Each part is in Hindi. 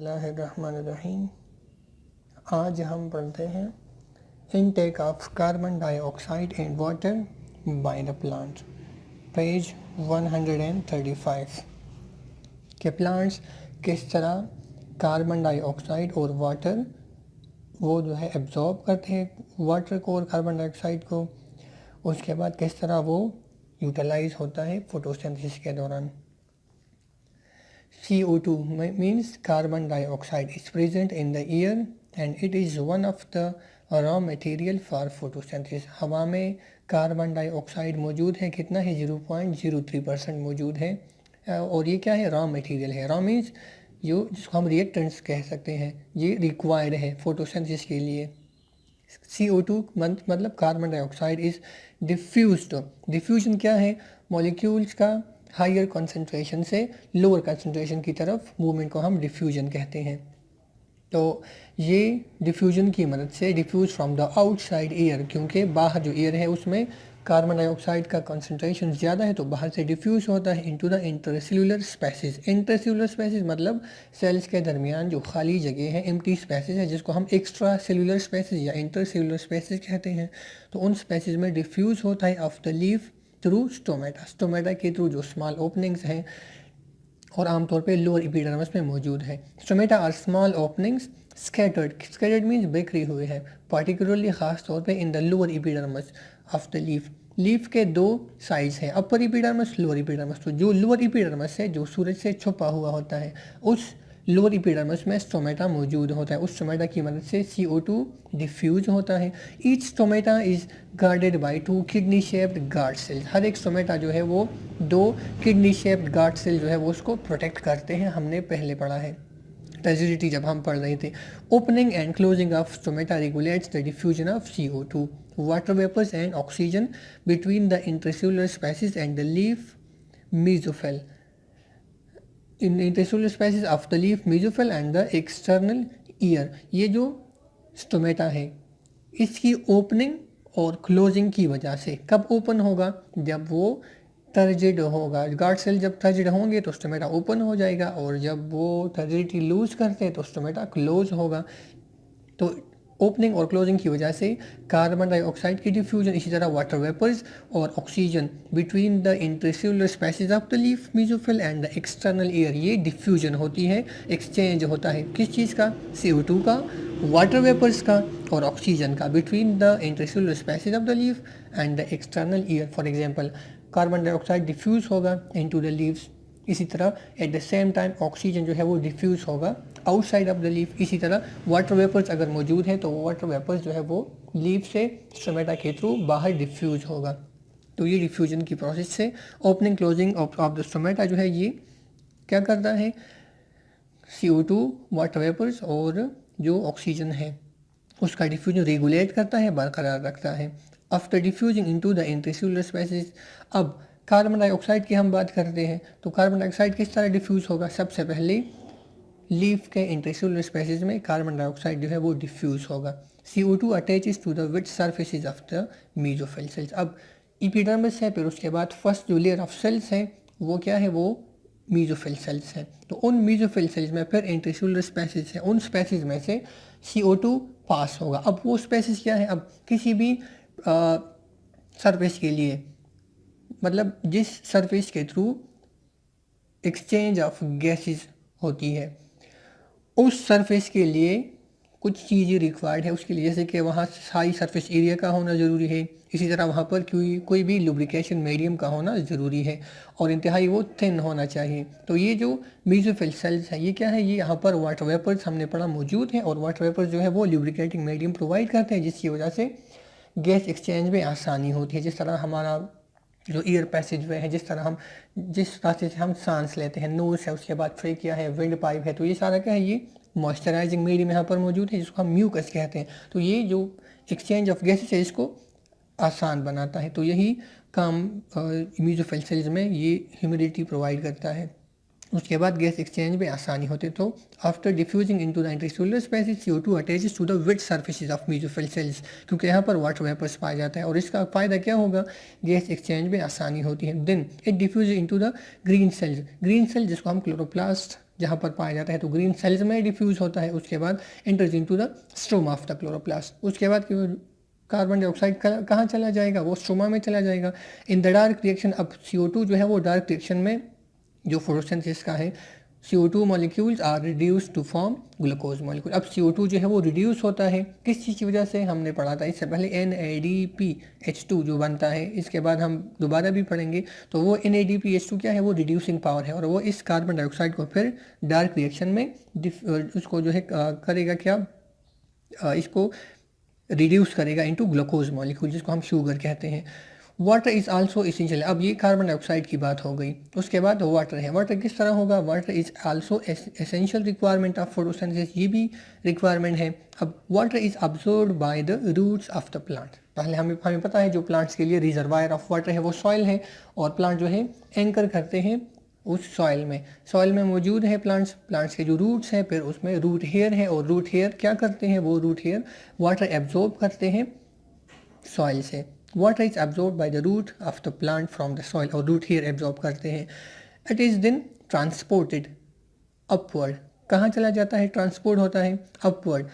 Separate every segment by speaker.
Speaker 1: बिस्मिल्लाहिर्रहमानिर्रहीम। आज हम पढ़ते हैं intake of carbon dioxide and water by the plant, page 135 के प्लांट्स किस तरह कार्बन डाइऑक्साइड और वाटर वो जो है एब्जॉर्ब करते हैं वाटर को और कार्बन डाइऑक्साइड को, उसके बाद किस तरह वो यूटिलाइज होता है फोटोसिंथेसिस के दौरान। CO2 means carbon dioxide is present in the air and it is one of the raw material for photosynthesis। हवा में कार्बन डाइऑक्साइड मौजूद है, कितना है 0.03% मौजूद है। और ये क्या है, रॉ मटेरियल है। रॉ मीन्स जो जिसको हम रिएक्टेंट्स कह सकते हैं, ये रिक्वायर्ड है फोटोसिंथेसिस के लिए। CO2 मतलब carbon dioxide is diffused. Diffusion क्या है, मॉलिक्यूल्स का हायर कंसंट्रेशन से लोअर कंसंट्रेशन की तरफ मूवमेंट को हम डिफ्यूजन कहते हैं। तो ये डिफ्यूजन की मदद से diffuse from the outside air, क्योंकि बाहर जो एयर है उसमें कार्बन डाइऑक्साइड का कंसंट्रेशन ज़्यादा है तो बाहर से डिफ्यूज होता है into the intercellular spaces. Intercellular spaces मतलब सेल्स के दरमियान जो खाली जगह है, एम्प्टी स्पेसिस है, जिसको हम एक्स्ट्रा सेल्युलर स्पेसिस या इंटरसेल्युलर स्पेसिस कहते हैं। तो उन स्पेसिस में डिफ्यूज होता है of the leaf through stomata. Stomata के थ्रू जो स्मॉल ओपनिंग्स हैं और आमतौर पे लोअर एपिडर्मिस में मौजूद है। Stomata are small openings scattered. Scattered means बिखरी हुए है, पार्टिकुलरली खास तौर पे in the lower epidermis of the leaf. Leaf के दो साइज है, अपर एपिडर्मिस, लोअर एपिडर्मिस। तो जो लोअर एपिडर्मिस है जो सूरज से छुपा हुआ होता है, उस लोअर एपिडर्मिस में स्टोमेटा मौजूद होता है। उस स्टोमेटा की मदद से CO2 डिफ्यूज होता है। Each stomata is guarded by 2 kidney shaped guard cells. हर एक स्टोमेटा जो है वो 2 किडनी शेप्ड गार्ड सेल जो है वो उसको प्रोटेक्ट करते हैं। हमने पहले पढ़ा है टर्जिडिटी जब हम पढ़ रहे थे। Opening and closing of stomata regulates the diffusion of CO2 water vapours and oxygen between the intercellular spaces and the leaf mesophyll. In intercellular spaces of the leaf mesophyll and the external air. ये जो स्टोमेटा है इसकी ओपनिंग और क्लोजिंग की वजह से, कब ओपन होगा, जब वो टर्जिड होगा। गार्ड सेल जब टर्जिड होंगे तो स्टोमेटा ओपन हो जाएगा, और जब वो टर्जिडिटी लूज करते हैं तो स्टोमेटा क्लोज होगा। तो ओपनिंग और क्लोजिंग की वजह से कार्बन डाइऑक्साइड की डिफ्यूजन, इसी तरह वाटर वेपर्स और oxygen between the intercellular spaces of the leaf mesophyll and the external air, ये डिफ्यूजन होती है, एक्सचेंज होता है किस चीज़ का, CO2 का, वाटर वेपर्स का और ऑक्सीजन का, between the intercellular spaces of the leaf and the external air. For example carbon dioxide diffuse होगा इनटू द लीव्स, इसी तरह at the same time oxygen जो है वो डिफ्यूज होगा आउटसाइड ऑफ द लीफ। इसी तरह वाटर वेपर्स अगर मौजूद है तो वाटर वेपर्स जो है वो लीफ से स्टोमेटा के थ्रू बाहर डिफ्यूज होगा। तो ये डिफ्यूजन की प्रोसेस से opening closing of the stomata जो है ये क्या करता है, CO2 वाटर वेपर्स और जो ऑक्सीजन है उसका डिफ्यूजन रेगुलेट करता है, बरकरार रखता है। After diffusing into the intercellular spaces, अब कार्बन डाइऑक्साइड की हम बात करते हैं तो कार्बन डाइऑक्साइड किस तरह डिफ्यूज होगा। सबसे पहले लीफ के इंटरसेल्युलर स्पेसिस में कार्बन डाइऑक्साइड जो है वो डिफ्यूज होगा। CO2 attaches to the with surfaces of the mesophyll cells. अब एपिडर्मिस है, फिर उसके बाद फर्स्ट जो लेयर ऑफ सेल्स है वो क्या है, वो मेसोफिल सेल्स हैं। तो उन मेसोफिल सेल्स में फिर इंटरसेल्युलर स्पेसिस है, उन स्पेसिस में से CO2 पास होगा। अब वो स्पेसिस क्या है, अब किसी भी सरफेस के लिए, मतलब जिस सरफेस के थ्रू एक्सचेंज ऑफ गैसेस होती है, उस सरफेस के लिए कुछ चीज़ें रिक्वायर्ड है उसके लिए, जैसे कि वहाँ हाई सरफेस एरिया का होना ज़रूरी है, इसी तरह वहाँ पर कोई भी लुब्रिकेशन मीडियम का होना ज़रूरी है, और इंतहाई वो थिन होना चाहिए। तो ये जो मेसोफिल सेल्स है ये क्या है, ये यहाँ पर वाटर वेपर्स हमने पढ़ा मौजूद हैं, और वाटर वेपर्स जो है वो लुब्रिकेटिंग मीडियम प्रोवाइड करते हैं, जिसकी वजह से गैस एक्सचेंज में आसानी होती है। जिस तरह हमारा जो एयर पैसेज वे है, जिस रास्ते से हम सांस लेते हैं, नोज है, उसके बाद ट्रेकिया है, विंड पाइप है, तो ये सारा क्या है, ये मॉइस्चराइजिंग मीडियम यहाँ पर मौजूद है जिसको हम म्यूकस कहते हैं। तो ये जो एक्सचेंज ऑफ गैसेस है इसको आसान बनाता है। तो यही काम मेसोफिल सेल्स में ये ह्यूमिडिटी प्रोवाइड करता है। उसके बाद गैस एक्सचेंज में आसानी होती है। तो after diffusing into the intercellular spaces CO2 attaches to the wet surfaces of mesophyll cells, क्योंकि यहाँ पर वाटर वेपर्स पाया जाता है, और इसका फ़ायदा क्या होगा, गैस एक्सचेंज में आसानी होती है। Then it diffuse into the green cells. Green cell जिसको हम क्लोरोप्लास्ट जहाँ पर पाया जाता है, तो ग्रीन सेल्स में डिफ्यूज होता है, उसके बाद enters into the stroma of the chloroplast. उसके बाद कार्बन डाइऑक्साइड कहाँ चला जाएगा, वो स्ट्रोमा में चला जाएगा। इन द डार्क रिएक्शन, अब CO2 जो है वो डार्क रिएक्शन में जो फोटोसिंथेसिस का है, CO2 molecules are reduce to form glucose molecule. अब CO2 जो है वो रिड्यूस होता है किस चीज़ की वजह से, हमने पढ़ा था इससे पहले NADPH2 जो बनता है, इसके बाद हम दोबारा भी पढ़ेंगे। तो वो NADPH2 क्या है, वो रिड्यूसिंग पावर है, और वो इस कार्बन डाइऑक्साइड को फिर डार्क रिएक्शन में उसको जो है करेगा क्या, इसको रिड्यूस करेगा इनटू ग्लूकोज मॉलिक्यूल, जिसको हम शुगर कहते हैं। Water is also essential. अब ये कार्बन डाइऑक्साइड की बात हो गई। उसके बाद वाटर है। वाटर किस तरह होगा, water is also essential requirement of photosynthesis, ये भी रिक्वायरमेंट है। अब water is absorbed by the roots of the plant. पहले हमें पता है जो प्लांट्स के लिए रिजर्वायर ऑफ वाटर है वो सॉइल है, और प्लांट जो है एंकर करते हैं उस सॉइल में मौजूद है प्लांट्स के जो रूट्स हैं, फिर उसमें रूट हेयर है, और रूट हेयर क्या करते हैं, वो रूट हेयर वाटर एब्जॉर्ब करते हैं सॉइल से। Water is absorb by the root of the plant from the soil, और रूट हेयर एब्जॉर्ब करते हैं। It is then transported upward. कहाँ चला जाता है, ट्रांसपोर्ट होता है अपवर्ड,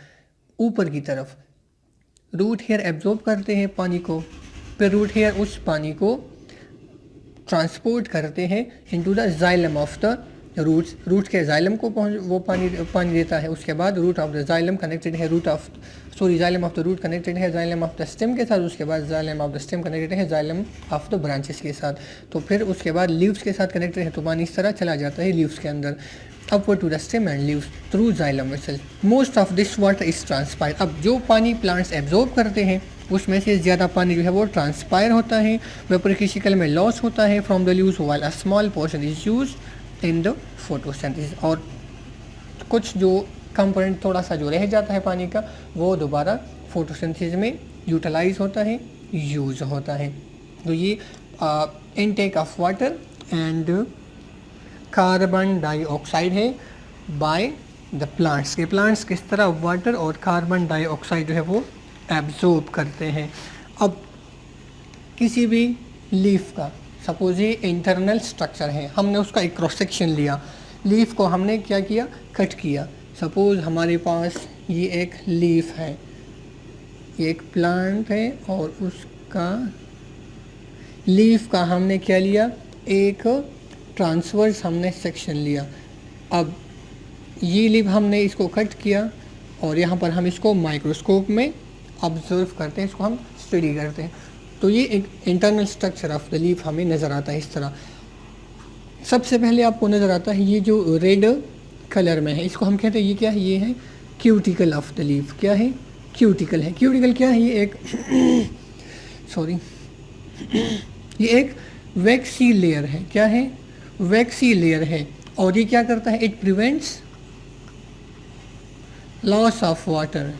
Speaker 1: ऊपर की तरफ। रूट हेयर एब्जॉर्ब करते हैं पानी को, फिर रूट हेयर उस पानी को ट्रांसपोर्ट करते हैं into the xylem of the roots के जाइलम को वो पानी देता है। उसके बाद root of the xylem connected है xylem of the root connected है जाइलम ऑफ द स्टेम के साथ। उसके बाद xylem of the stem connected है जाइलम ऑफ द ब्रांचेस के साथ। तो फिर उसके बाद लीव्स के साथ कनेक्टेड है, तो पानी इस तरह चला जाता है लीव्स के अंदर, upward to the stem and leaves through xylem vessel. Most of this water is transpired. अब जो पानी प्लांट्स एब्जॉर्ब करते हैं उसमें से ज़्यादा पानी जो है वो ट्रांसपायर होता है, वेपरिफिकेशन में लॉस होता है from the leaves, while a small portion is used in the photosynthesis. और कुछ जो कंपोनेंट थोड़ा सा जो रह जाता है पानी का, वो दोबारा फोटोसिंथेसिस में यूटिलाइज होता है, यूज़ होता है। तो ये intake of water and carbon dioxide है बाय द प्लांट्स के प्लांट्स किस तरह वाटर और कार्बन डाइऑक्साइड जो है वो एब्जॉर्ब करते हैं। अब किसी भी लीफ का सपोज ये इंटरनल स्ट्रक्चर है, हमने उसका एक क्रॉस सेक्शन लिया, लीफ को हमने क्या किया, कट किया। सपोज हमारे पास ये एक लीफ है, ये एक प्लांट है, और उसका लीफ का हमने क्या लिया, एक ट्रांसवर्स हमने सेक्शन लिया। अब ये लीफ हमने इसको कट किया, और यहाँ पर हम इसको माइक्रोस्कोप में ऑब्जर्व करते हैं, इसको हम स्टडी करते हैं। तो ये एक internal structure of the leaf हमें नज़र आता है इस तरह। सबसे पहले आपको नज़र आता है ये जो रेड कलर में है, इसको हम कहते हैं ये क्या है, ये है क्यूटिकल ऑफ द लीफ। क्या है, क्यूटिकल है। क्यूटिकल क्या है, ये एक सॉरी ये एक वैक्सी लेयर है। क्या है, वैक्सी लेयर है। और ये क्या करता है, it prevents loss of water,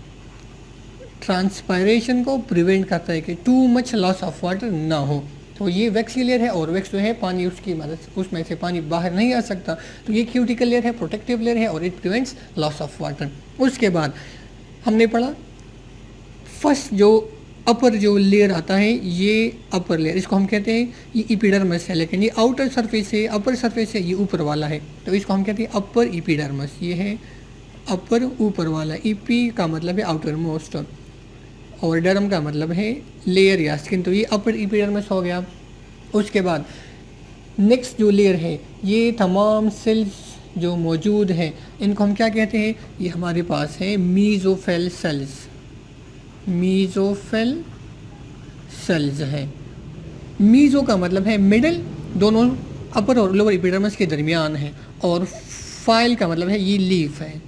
Speaker 1: transpiration को प्रिवेंट करता है कि too much loss of water ना हो। तो ये वैक्सी लेयर है, और वैक्स जो है पानी उसकी मदद उसमें से पानी बाहर नहीं आ सकता। तो ये क्यूटिकल लेयर है, प्रोटेक्टिव लेयर है, और it prevents loss of water. उसके बाद हमने पढ़ा फर्स्ट जो अपर जो लेयर आता है, ये अपर लेयर, इसको हम कहते हैं ये इपिडर्मस है, लेकिन ये आउटर सरफेस है, अपर सरफेस है, ये ऊपर वाला है, तो इसको हम कहते हैं अपर इपिडर्मस। ये है अपर ऊपर वाला, ईपी का मतलब है आउटर मोस्ट, और डर्म का मतलब है लेयर या स्किन। तो ये अपर इपिडर्मस हो गया। उसके बाद नेक्स्ट जो लेयर है, ये तमाम सेल्स जो मौजूद हैं इनको हम क्या कहते हैं, ये हमारे पास है मीजोफेल सेल्स। मीजोफेल सेल्स है। मीजो का मतलब है मिडल, दोनों अपर और लोअर एपिडर्मिस के दरमियान है, और फाइल का मतलब है ये लीफ है।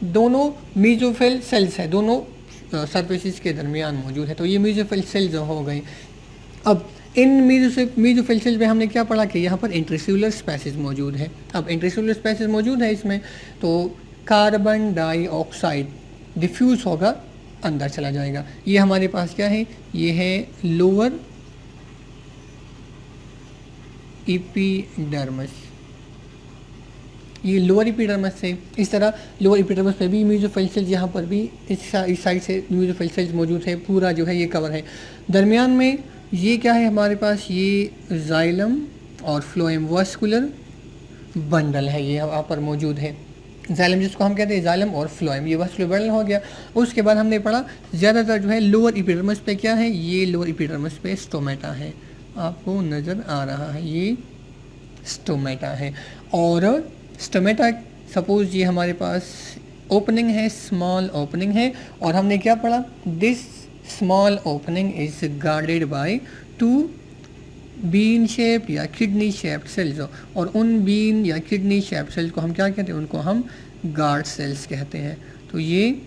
Speaker 1: दोनों मीजोफेल सेल्स है, दोनों सरफेसिस के दरमियान मौजूद है। तो ये मीजोफेल सेल्स हो गई। अब इन मीजोफेल सेल्स में हमने क्या पढ़ा कि यहाँ पर इंट्रासेल्युलर स्पेसीज मौजूद है। अब इंट्रासेल्युलर स्पेसीज मौजूद है इसमें, तो कार्बन डाइऑक्साइड डिफ्यूज होगा, अंदर चला जाएगा। ये हमारे पास क्या है, ये है लोअर एपिडर्मिस, ये लोअर एपिडर्मिस है। इस तरह लोअर एपिडर्मिस में भी मीजोफेल सेल्स, यहाँ पर भी इस साइड से मीजोफेल सेल्स मौजूद है, पूरा जो है ये कवर है। दरमियान में ये क्या है हमारे पास, ये जाइलम और फ्लोएम वास्कुलर बंडल है, ये यहाँ पर मौजूद है। जाइलम जिसको हम कहते हैं जाइलम और फ्लोएम, ये वास्कुलर बंडल हो गया। उसके बाद हमने पढ़ा ज़्यादातर जो है लोअर एपिडर्मिस पे क्या है, ये लोअर एपिडर्मिस पे स्टोमेटा है, आपको नज़र आ रहा है, ये स्टोमेटा है। और स्टोमेटा सपोज ये हमारे पास ओपनिंग है, स्मॉल ओपनिंग है, और हमने क्या पढ़ा, this small opening is guarded by two bean shape या किडनी शेप्ड सेल्स, और उन बीन या किडनी शेप्ड सेल्स को हम क्या कहते हैं, उनको हम गार्ड सेल्स कहते हैं। तो ये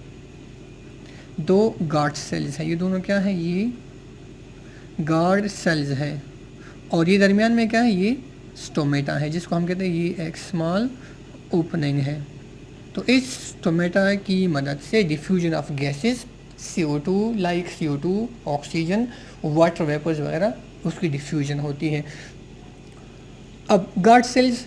Speaker 1: दो गार्ड सेल्स हैं, ये दोनों क्या है, ये गार्ड सेल्स है, और ये दरमियान में क्या है, ये स्टोमेटा है जिसको हम कहते हैं ये एक स्मॉल ओपनिंग है। तो इस स्टोमेटा की मदद से diffusion of gases CO2 like CO2, oxygen, water vapours वगैरह, उसकी डिफ्यूजन होती है। अब गार्ड सेल्स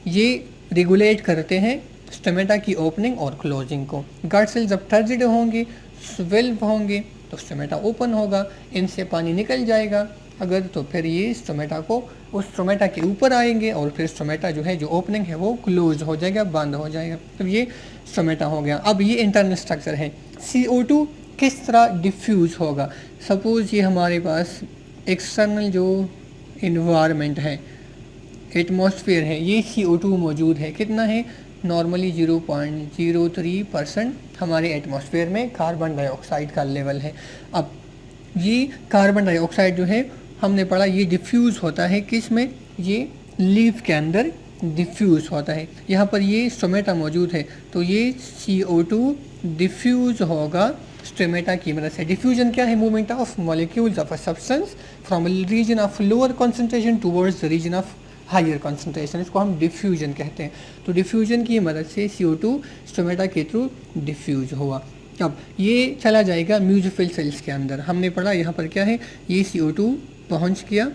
Speaker 1: ये रेगुलेट करते हैं स्टोमेटा की ओपनिंग और क्लोजिंग को। गार्ड सेल्स जब टर्जिड होंगे, स्वेल्व होंगे, तो स्टोमेटा ओपन होगा, इनसे पानी निकल जाएगा अगर, तो फिर ये स्टोमेटा को उस स्टोमेटा के ऊपर आएंगे, और फिर स्टोमेटा जो है, जो ओपनिंग है वो क्लोज हो जाएगा, बंद हो जाएगा, तो ये स्टोमेटा हो गया। अब ये इंटरनल स्ट्रक्चर है। CO2 किस तरह डिफ्यूज़ होगा, सपोज़ ये हमारे पास एक्सटर्नल जो इन्वायरमेंट है, एटमॉस्फेयर है, ये CO2 मौजूद है, कितना है, नॉर्मली 0.03% हमारे एटमॉस्फेयर में कार्बन डाइऑक्साइड का लेवल है। अब ये कार्बन डाइऑक्साइड जो है हमने पढ़ा, ये डिफ्यूज़ होता है किस में, ये लीफ के अंदर डिफ्यूज़ होता है। यहाँ पर ये स्टोमेटा मौजूद है, तो ये CO2 डिफ्यूज़ होगा स्टोमेटा की मदद से। डिफ्यूजन क्या है, movement of molecules of a substance from region of lower concentration towards the region of higher concentration, इसको हम डिफ्यूजन कहते हैं। तो डिफ्यूजन की मदद से CO2 स्टोमेटा के थ्रू डिफ्यूज हुआ। अब ये चला जाएगा म्यूजोफिल सेल्स के अंदर, हमने पढ़ा यहाँ पर क्या है, ये CO2 पहुँच गया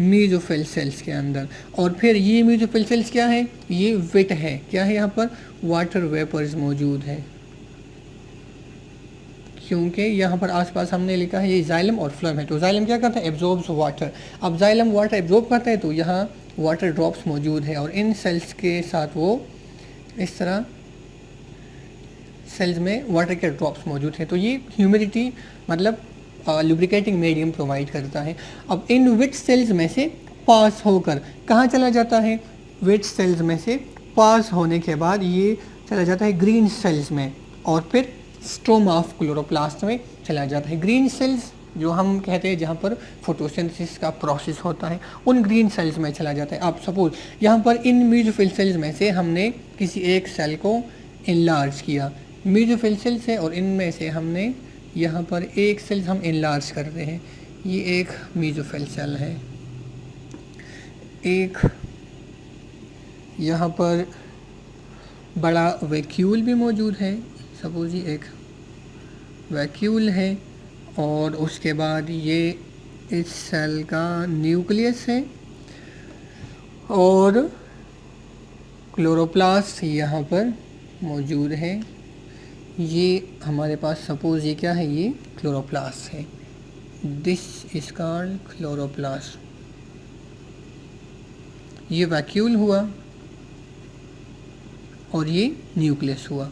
Speaker 1: म्यूजोफिल सेल्स के अंदर, और फिर ये म्यूजोफिल सेल्स क्या है, ये वेट है, क्या है, यहाँ पर वाटर वेपर्स मौजूद है, क्योंकि यहाँ पर आसपास हमने लिखा है ये जाइलम और फ्लोएम है। तो जाइलम क्या करता है, एब्जॉर्ब्स वाटर। अब जाइलम वाटर एब्जॉर्ब करता है, तो यहाँ वाटर ड्रॉप्स मौजूद है, और इन सेल्स के साथ वो इस तरह सेल्स में वाटर के ड्रॉप्स मौजूद हैं, तो ये ह्यूमिडिटी मतलब लुब्रिकेटिंग मीडियम प्रोवाइड करता है। अब इन वेट सेल्स में से पास होकर कहाँ चला जाता है, वेट सेल्स में से पास होने के बाद ये चला जाता है ग्रीन सेल्स में, और फिर स्ट्रोमा ऑफ क्लोरोप्लास्ट में चला जाता है। ग्रीन सेल्स जो हम कहते हैं जहाँ पर फोटोसिंथेसिस का प्रोसेस होता है, उन ग्रीन सेल्स में चला जाता है। आप सपोज यहाँ पर इन म्यूजोफिल सेल्स में से हमने किसी एक सेल को इनलार्ज किया, म्यूजोफिल सेल्स है, और इनमें से हमने यहाँ पर एक सेल हम इनलार्ज करते हैं, ये एक म्यूजोफिल सेल है, एक यहाँ पर बड़ा वैक्यूल भी मौजूद है, सपोज ये एक वैक्यूल है, और उसके बाद ये इस सेल का न्यूक्लियस है, और क्लोरोप्लास्ट यहाँ पर मौजूद है। ये हमारे पास सपोज ये क्या है, ये क्लोरोप्लास्ट है, दिस इज कॉल्ड क्लोरोप्लास्ट। ये वैक्यूल हुआ और ये न्यूक्लियस हुआ।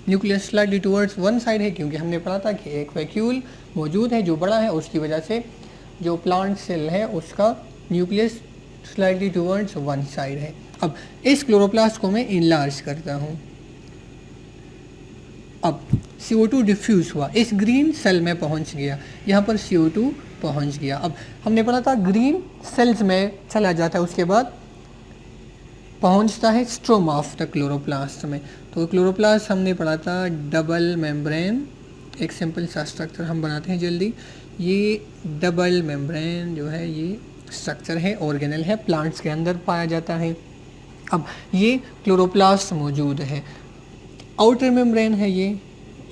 Speaker 1: Nucleus slightly towards one side है, क्योंकि हमने पढ़ा था कि एक वैक्यूल मौजूद है जो बड़ा है, उसकी वजह से जो प्लांट सेल है उसका nucleus slightly towards one side है। अब इस क्लोरोप्लास्ट को मैं इनलार्ज करता हूँ, अब CO2 डिफ्यूज हुआ, इस ग्रीन सेल में पहुँच गया, यहाँ पर CO2 पहुँच गया। अब हमने पढ़ा था ग्रीन सेल्स में चला जाता है, उसके बाद पहुंचता है स्ट्रोमा ऑफ द क्लोरोप्लास्ट में। तो क्लोरोप्लास्ट हमने पढ़ा था डबल मेम्ब्रेन, एक सिंपल सा स्ट्रक्चर हम बनाते हैं जल्दी। ये डबल मेम्ब्रेन जो है ये स्ट्रक्चर है, ऑर्गेनल है, प्लांट्स के अंदर पाया जाता है। अब ये क्लोरोप्लास्ट मौजूद है, आउटर मेम्ब्रेन है ये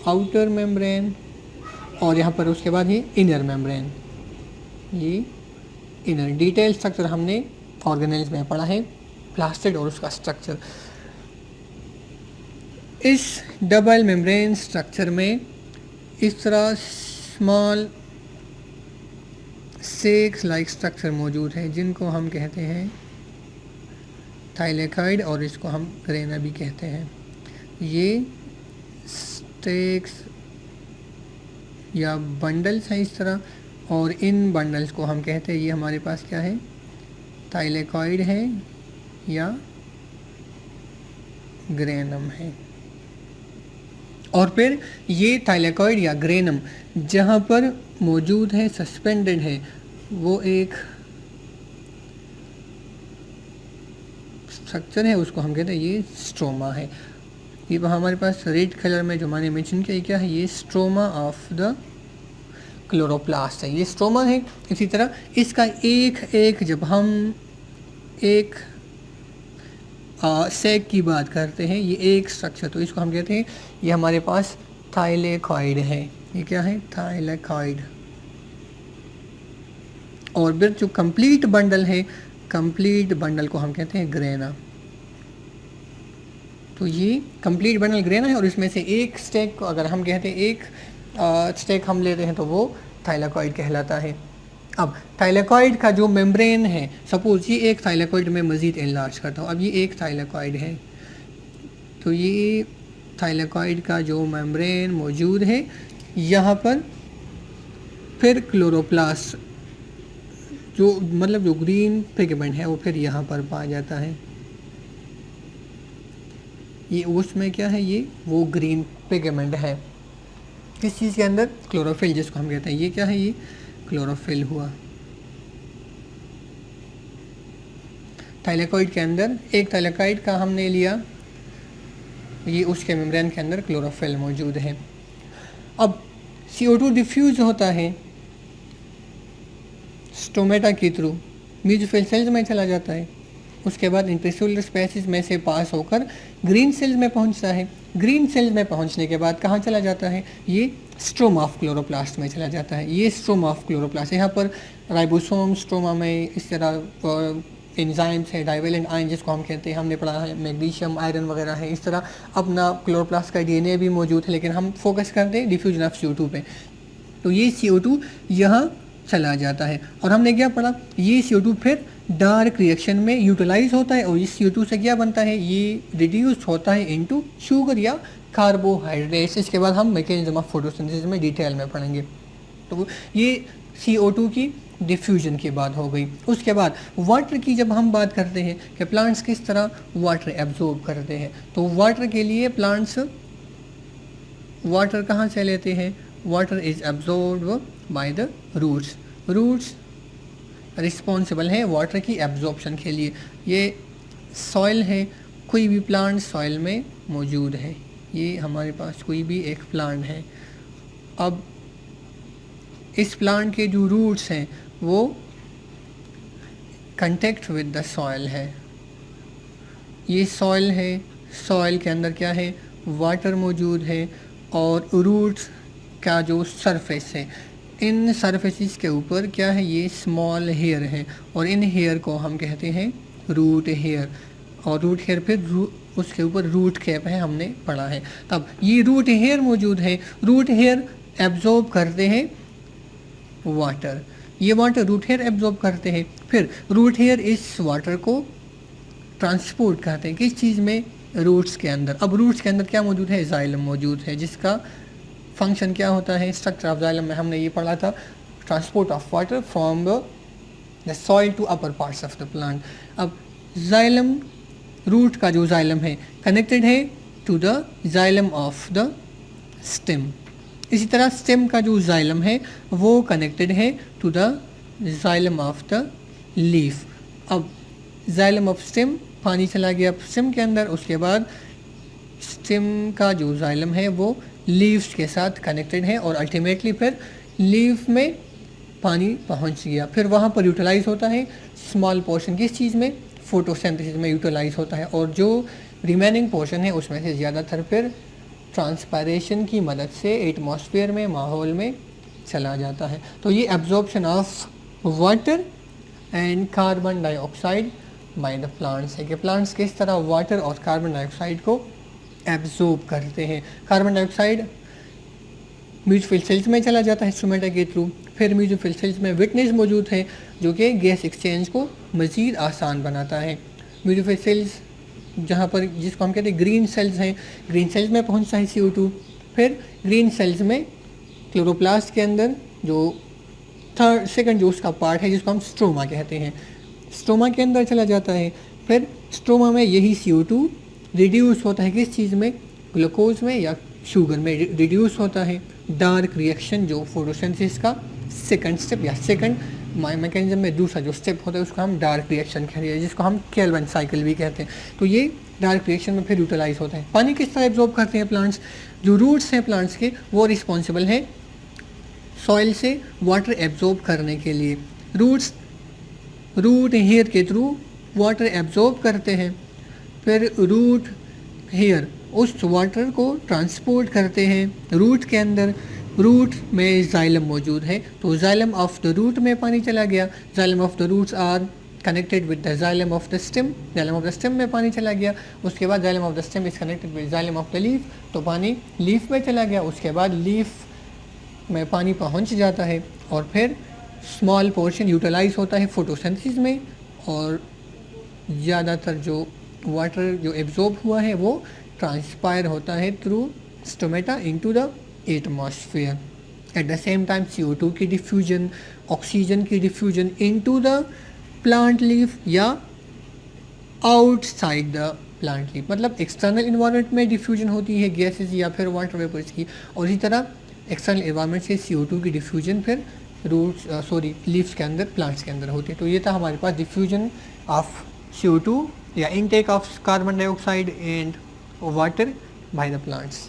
Speaker 1: आउटर मेम्ब्रेन, और यहाँ पर उसके बाद ये इनर मेम्ब्रेन, ये इनर। डिटेल स्ट्रक्चर हमने ऑर्गेनल्स में पढ़ा है, प्लास्टिड और उसका स्ट्रक्चर। इस डबल मेम्ब्रेन स्ट्रक्चर में इस तरह स्मॉल सेक्स लाइक स्ट्रक्चर मौजूद है जिनको हम कहते हैं थाइलेकॉइड और इसको हम ग्रेना भी कहते हैं। ये स्टेक्स या बंडल्स हैं इस तरह, और इन बंडल्स को हम कहते हैं ये हमारे पास क्या है, थाइलेकॉइड है या ग्रेनम है। और फिर ये थाइलेकॉइड या ग्रेनम जहाँ पर मौजूद है, सस्पेंडेड है, वो एक स्ट्रक्चर है, उसको हम कहते हैं ये स्ट्रोमा है। ये हमारे पास रेड कलर में जो मैंने मेंशन किया क्या है, ये स्ट्रोमा ऑफ द क्लोरोप्लास्ट है, ये स्ट्रोमा है। इसी तरह इसका एक जब हम एक सेक की बात करते हैं, ये एक स्ट्रक्चर, तो इसको हम कहते हैं ये हमारे पास थाइलेकॉइड है। ये क्या है, थाइलेकॉइड। और फिर जो कंप्लीट बंडल है, कंप्लीट बंडल को हम कहते हैं ग्रेना। तो ये कंप्लीट बंडल ग्रेना है, और इसमें से एक स्टेक को अगर हम कहते हैं, एक स्टेक हम लेते हैं तो वो थाइलेकॉइड कहलाता है। अब थाइलेकॉइड का जो मेम्ब्रेन है, सपोज ये एक थाइलेकॉइड में मज़ीद एनलार्ज करता हूँ, अब ये एक थाइलेकॉइड है, तो ये थाइलेकॉइड का जो मेम्ब्रेन मौजूद है यहाँ पर, फिर क्लोरोप्लास्ट जो मतलब जो ग्रीन पिगमेंट है वो फिर यहाँ पर पाया जाता है। ये उसमें क्या है, ये वो ग्रीन पिगमेंट है किस चीज़ के अंदर, क्लोरोफिल जिसको हम कहते हैं। ये क्या है, ये क्लोरोफिल हुआ। थाइलेकॉइड के अंदर एक थाइलेकॉइड का हमने लिया, ये उसके मेम्ब्रेन के अंदर क्लोरोफिल मौजूद है। अब CO2 डिफ्यूज होता है स्टोमेटा के थ्रू, म्यूकोफिल सेल्स में चला जाता है, उसके बाद इंट्रासेल्युलर स्पेसिस में से पास होकर ग्रीन सेल्स में पहुंचता है। ग्रीन सेल्स में पहुंचने के बाद कहाँ चला जाता है, ये स्ट्रोमा ऑफ क्लोरोप्लास्ट में चला जाता है। ये स्ट्रोमा ऑफ क्लोरोप्लास्ट, यहाँ पर राइबोसोम स्ट्रोमा में इस तरह एंजाइम्स है, डाइवेलेंट आयन जिसको हम कहते हैं, हमने पढ़ा है, मैग्नीशियम, आयरन वगैरह है। इस तरह अपना क्लोरोप्लास्ट का DNA भी मौजूद है, लेकिन हम फोकस करते हैं डिफ्यूजन ऑफ CO2 पे। तो ये CO2 यहाँ चला जाता है, और हमने क्या पढ़ा, ये CO2 फिर डार्क रिएक्शन में यूटिलाइज होता है, और इस CO2 से क्या बनता है, ये रिड्यूस होता है इनटू शुगर या कार्बोहाइड्रेट्स। इसके बाद हम मैकेनिज्म ऑफ फोटोसिंथेसिस में डिटेल में पढ़ेंगे। तो ये CO2 की डिफ्यूजन की बात हो गई। उसके बाद वाटर की जब हम बात करते हैं कि प्लांट्स किस तरह वाटर एब्जॉर्ब करते हैं, तो वाटर के लिए प्लांट्स वाटर कहाँ से लेते हैं, water is absorb by the roots. Roots responsible है वाटर की एब्जॉर्प्शन के लिए। ये सॉइल है, कोई भी प्लांट सॉइल में मौजूद है, ये हमारे पास कोई भी एक प्लांट है। अब इस प्लांट के जो रूट्स हैं वो कंटेक्ट विद द सॉइल है। ये सॉइल है, सॉइल के अंदर क्या है, वाटर मौजूद है, और रूट्स का जो सरफेस है, इन सरफेसिस के ऊपर क्या है, ये स्मॉल हेयर है, और इन हेयर को हम कहते हैं रूट हेयर। और रूट हेयर फिर उसके ऊपर रूट कैप है, हमने पढ़ा है। तब ये रूट हेयर मौजूद है, रूट हेयर एब्जॉर्ब करते हैं वाटर, ये वाटर रूट हेयर एब्जॉर्ब करते हैं, फिर रूट हेयर इस वाटर को ट्रांसपोर्ट करते हैं किस चीज़ में, रूट्स के अंदर। अब रूट्स के अंदर क्या मौजूद है, जाइलम मौजूद है, जिसका फंक्शन क्या होता है, स्ट्रक्चर ऑफ जाइलम में हमने ये पढ़ा था, transport of water from the soil to upper parts of the plant. अब जाइलम, रूट का जो जाइलम है कनेक्टेड है to the xylem of the stem. इसी तरह स्टेम का जो जाइलम है वो कनेक्टेड है to the xylem of the leaf. अब जाइलम ऑफ स्टेम, पानी चला गया स्टेम के अंदर, उसके बाद स्टेम का जो जाइलम है वो लीव्स के साथ कनेक्टेड है, और अल्टीमेटली फिर लीफ में पानी पहुंच गया, फिर वहाँ पर यूटिलाइज होता है स्मॉल पोर्शन, किस चीज़ में, फोटोसिंथेसिस में यूटिलाइज होता है, और जो रिमेनिंग पोर्शन है उसमें से ज़्यादातर फिर ट्रांसपायरेशन की मदद से एटमॉस्फेयर में, माहौल में चला जाता है। तो ये absorption of water and carbon dioxide by the plants है कि प्लांट्स किस तरह वाटर और कार्बन डाइऑक्साइड को एब्जॉर्ब करते हैं। कार्बन डाइऑक्साइड म्यूजोफिल सेल्स में चला जाता है स्टोमेटा के थ्रू। फिर म्यूजोफिल सेल्स में विटनेस मौजूद है जो कि गैस एक्सचेंज को मज़ीद आसान बनाता है। म्यूजोफिल सेल्स जहाँ पर जिसको हम कहते हैं ग्रीन सेल्स हैं, ग्रीन सेल्स में पहुँचता है CO2। फिर ग्रीन सेल्स में क्लोरोप्लास्ट के अंदर जो सेकंड जो उसका पार्ट है जिसको हम स्ट्रोमा कहते हैं, स्ट्रोमा के अंदर चला जाता है। फिर स्ट्रोमा में यही CO2 रिड्यूस होता है किस चीज़ में, ग्लूकोज में या शुगर में रिड्यूस होता है। डार्क रिएक्शन जो फोटोसिंथेसिस का सेकंड स्टेप या सेकंड मैकेनिज्म में दूसरा जो स्टेप होता है उसको हम डार्क रिएक्शन कहते हैं, जिसको हम केल्विन साइकिल भी कहते हैं। तो ये डार्क रिएक्शन में फिर यूटिलाइज होता है। पानी किस तरह एब्जॉर्ब करते हैं प्लांट्स, जो रूट्स हैं प्लांट्स के वो रिस्पॉन्सिबल हैं सॉइल से वाटर एब्जॉर्ब करने के लिए। रूट्स रूट हेयर के थ्रू वाटर एब्जॉर्ब करते हैं, फिर रूट हेयर उस वाटर को ट्रांसपोर्ट करते हैं रूट के अंदर। रूट में जाइलम मौजूद है तो जाइलम ऑफ द रूट में पानी चला गया। Xylem of the roots are connected with the xylem of the stem, xylem of the stem में पानी चला गया। उसके बाद xylem of the stem is connected with xylem of the leaf, तो पानी लीफ में चला गया। उसके बाद लीफ में पानी पहुंच जाता है और फिर स्मॉल पोर्शन यूटिलाइज होता है फोटोसिंथेसिस में, और ज़्यादातर जो वाटर जो एब्जॉर्ब हुआ है वो ट्रांसपायर होता है through stomata into the atmosphere. Eight the same time CO2 की डिफ्यूजन, ऑक्सीजन की diffusion into the plant leaf या आउटसाइड द प्लांट लीफ, मतलब एक्सटर्नल इन्वायरमेंट में डिफ्यूजन होती है गैसेस या फिर वाटर वेपर्स की, और इसी तरह एक्सटर्नल इन्वायरमेंट से CO2 की डिफ्यूजन फिर लीव्स के अंदर, प्लांट्स के अंदर होती है। तो ये था हमारे पास डिफ्यूजन ऑफ CO2 या intake of carbon dioxide and water by the plants.